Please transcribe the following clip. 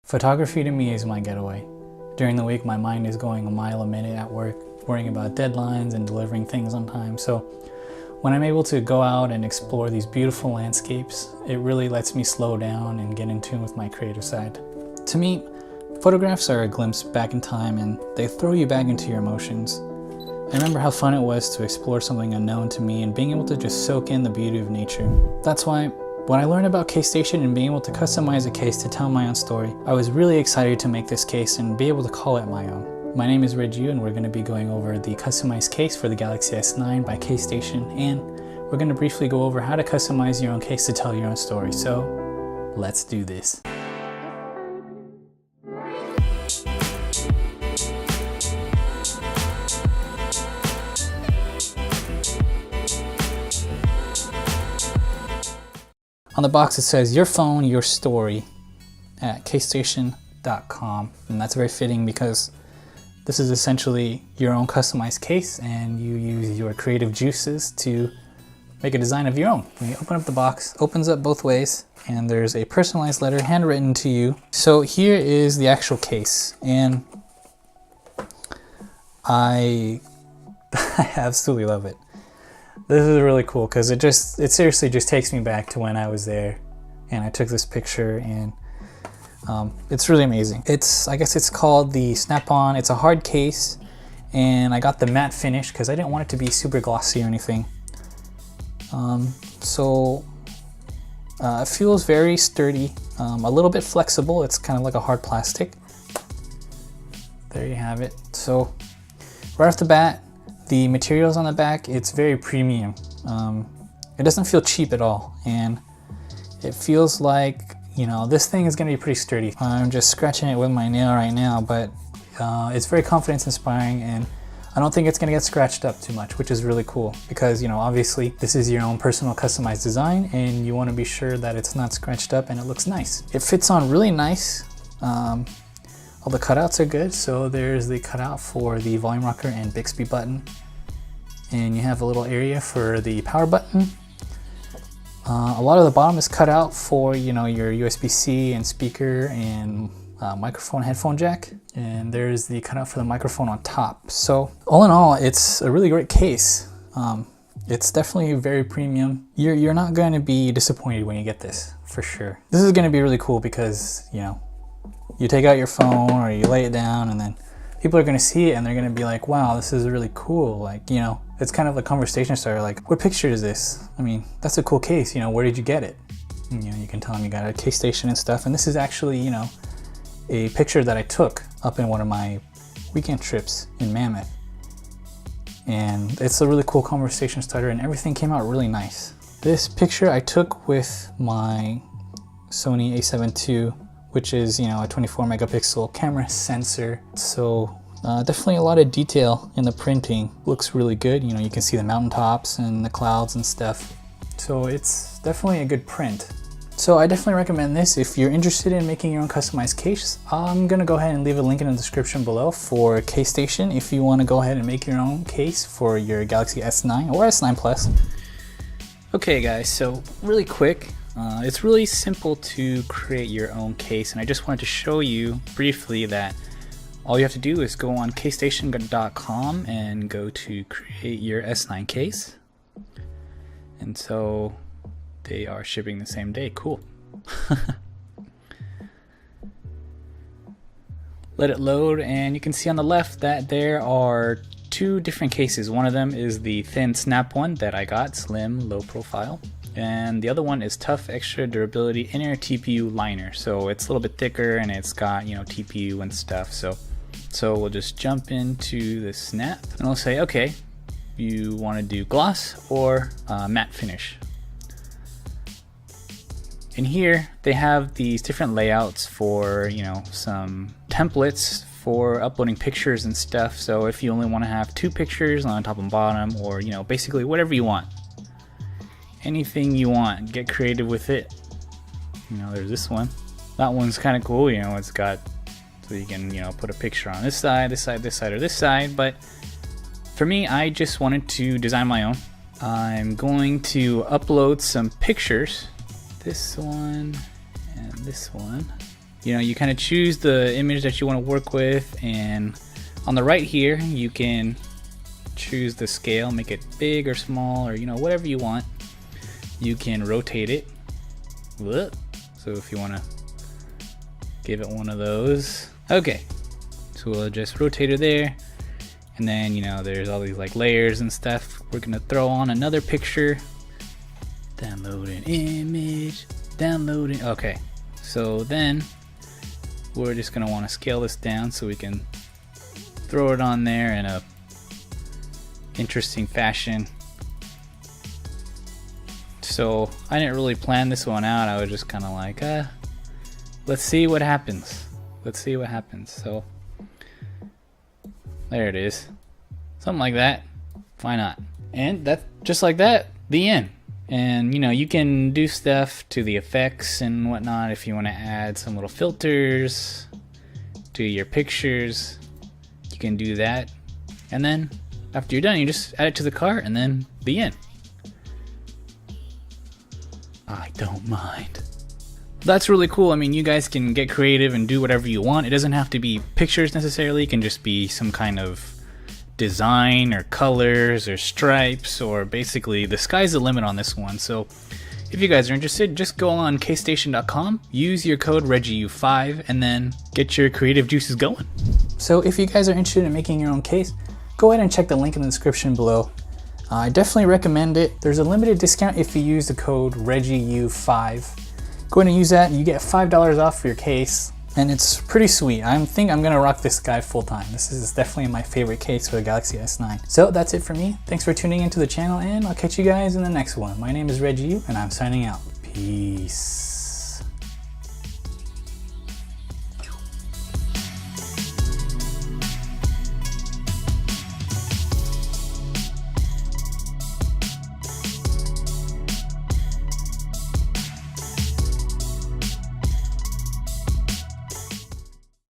Photography to me is my getaway. During the week, my mind is going a mile a minute at work, worrying about deadlines and delivering things on time. So when I'm able to go out and explore these beautiful landscapes, it really lets me slow down and get in tune with my creative side. To me, photographs are a glimpse back in time, and they throw you back into your emotions. I remember how fun it was to explore something unknown to me and being able to just soak in the beauty of nature. That's why when I learned about Case Station and being able to customize a case to tell my own story, I was really excited to make this case and be able to call it my own. My name is Reggie, and we're going to be going over the customized case for the Galaxy S9 by Case Station, and we're going to briefly go over how to customize your own case to tell your own story. So let's do this. On the box it says, "Your phone, your story," at casestation.com, and that's very fitting because this is essentially your own customized case and you use your creative juices to make a design of your own. When you open up the box, opens up both ways, and there's a personalized letter handwritten to you. So here is the actual case, and I absolutely love it. This is really cool because it seriously just takes me back to when I was there and I took this picture, and it's really amazing. I guess it's called the Snap-on. It's a hard case, and I got the matte finish because I didn't want it to be super glossy or anything. It feels very sturdy, a little bit flexible. It's kind of like a hard plastic. There you have it. So right off the bat, the materials on the back, it's very premium. It doesn't feel cheap at all, and it feels like, you know, this thing is gonna be pretty sturdy. I'm just scratching it with my nail right now, but it's very confidence inspiring, and I don't think it's gonna get scratched up too much, which is really cool because, you know, obviously this is your own personal customized design and you wanna be sure that it's not scratched up and it looks nice. It fits on really nice. All the cutouts are good. So there's the cutout for the volume rocker and Bixby button. And you have a little area for the power button. A lot of the bottom is cut out for, you know, your USB-C and speaker and microphone headphone jack. And there's the cutout for the microphone on top. So all in all, it's a really great case. It's definitely very premium. You're not going to be disappointed when you get this, for sure. This is going to be really cool because, you know, you take out your phone or you lay it down, and then people are going to see it and they're going to be like, wow, this is really cool. Like, you know, it's kind of a conversation starter. Like, what picture is this? I mean, that's a cool case. You know, where did you get it? And, you know, you can tell them you got a Case Station and stuff. And this is actually, you know, a picture that I took up in one of my weekend trips in Mammoth. And it's a really cool conversation starter, and everything came out really nice. This picture I took with my Sony a7 II, which is, you know, a 24 megapixel camera sensor. So definitely a lot of detail in the printing. Looks really good. You know, you can see the mountaintops and the clouds and stuff. So it's definitely a good print. So I definitely recommend this if you're interested in making your own customized case. I'm gonna go ahead and leave a link in the description below for Case Station if you want to go ahead and make your own case for your Galaxy S9 or S9 Plus. Okay guys, so really quick, it's really simple to create your own case, and I just wanted to show you briefly that all you have to do is go on casestation.com and go to create your S9 case. And so they are shipping the same day. Cool. Let it load, and you can see on the left that there are two different cases. One of them is the thin snap one that I got, slim, low profile. And the other one is tough, extra durability inner TPU liner. So it's a little bit thicker and it's got, you know, TPU and stuff. So we'll just jump into the snap and we'll say, okay, you want to do gloss or matte finish. In here, they have these different layouts for, you know, some templates for uploading pictures and stuff. So if you only want to have two pictures on top and bottom, or, you know, basically whatever you want. Anything you want, get creative with it. You know, there's this one. That one's kind of cool, you know, it's got, so you can, you know, put a picture on this side, this side, this side, or this side. But for me, I just wanted to design my own. I'm going to upload some pictures, this one and this one. you know, you kind of choose the image that you want to work with, and on the right here you can choose the scale, make it big or small, or you know, whatever you want. You can rotate it. So if you want to give it one of those. Okay, so we'll just rotate it there, and then you know, there's all these like layers and stuff. We're gonna throw on another picture. Download an image, downloading. Okay, so then we're just gonna want to scale this down so we can throw it on there in a interesting fashion. So I didn't really plan this one out. I was just kind of like, let's see what happens. Let's see what happens. So there it is, something like that. Why not? And that's just like that, the end. And you know, you can do stuff to the effects and whatnot if you want to add some little filters to your pictures. You can do that, and then after you're done, you just add it to the cart, and then the end. I don't mind. That's really cool. I mean, you guys can get creative and do whatever you want. It doesn't have to be pictures necessarily. It can just be some kind of design or colors or stripes, or basically the sky's the limit on this one. So if you guys are interested, just go on kstation.com, use your code ReggieU5, and then get your creative juices going. So if you guys are interested in making your own case, go ahead and check the link in the description below. I definitely recommend it. There's a limited discount if you use the code ReggieU5. Go ahead and use that and you get $5 off for your case. And it's pretty sweet. I think I'm gonna rock this guy full time. This is definitely my favorite case for the Galaxy S9. So that's it for me. Thanks for tuning into the channel, and I'll catch you guys in the next one. My name is ReggieU, and I'm signing out. Peace.